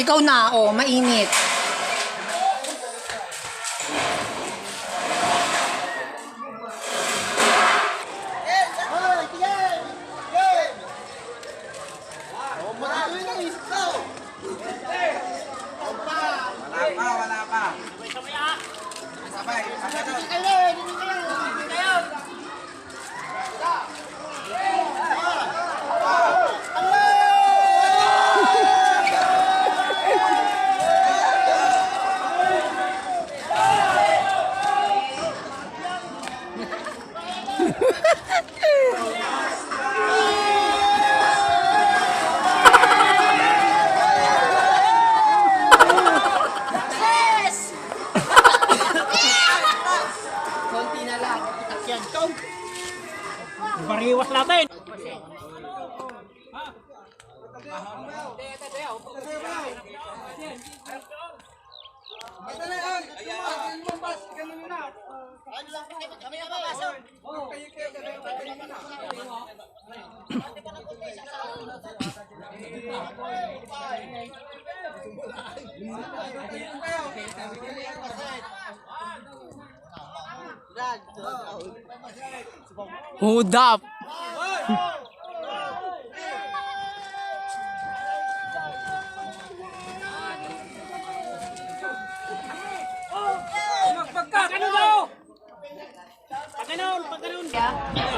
Ikaw na, oh, mainit. Wala pa. Sabay. Bariwas natin. Hudap.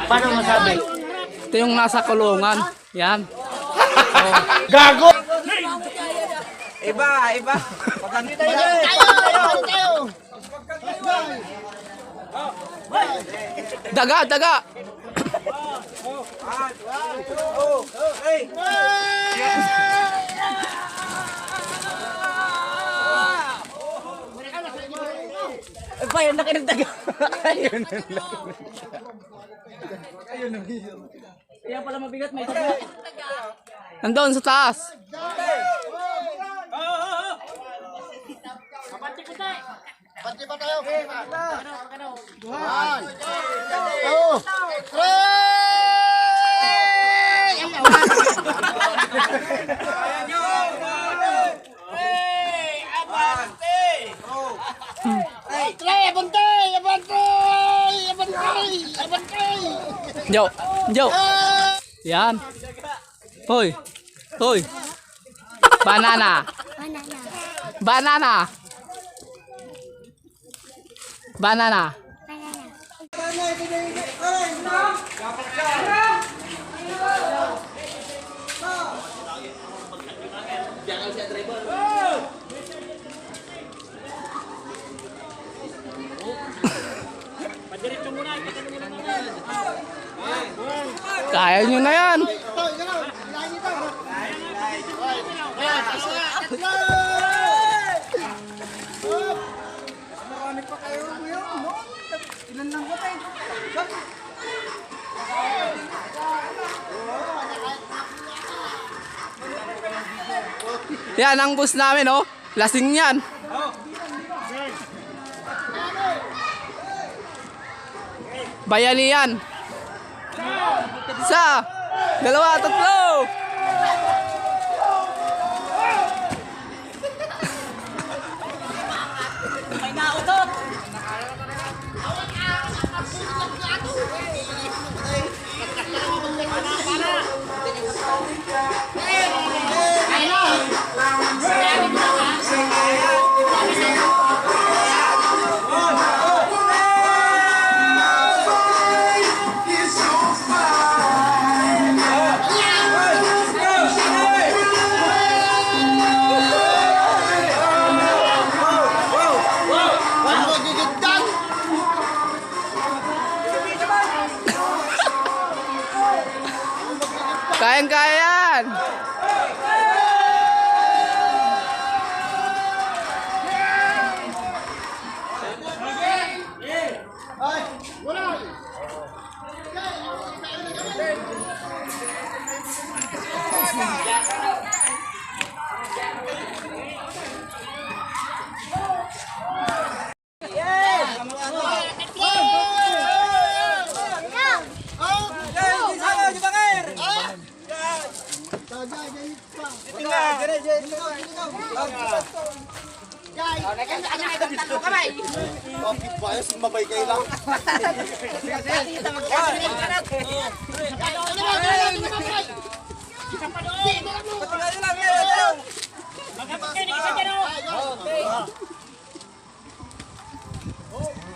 Paano masabi? Ito yung nasa kulungan. Yan. Gago! Iba. Daga. Pa, yun na kinagdaga. Kaya pala mabigat, may taga. Nandun sa taas. Pati pa tayo. Yo. Yan. Hoy. Banana. Kaya nyo na yan. Yan ang bus namin, oh. Lasing yan. Bayani yan. Isa, dalawa, tatlo. Bakit ba yun? Mabay kayo lang.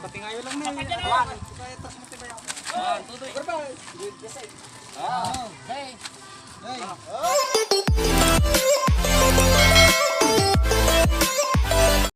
Patingayo lang na. Hey!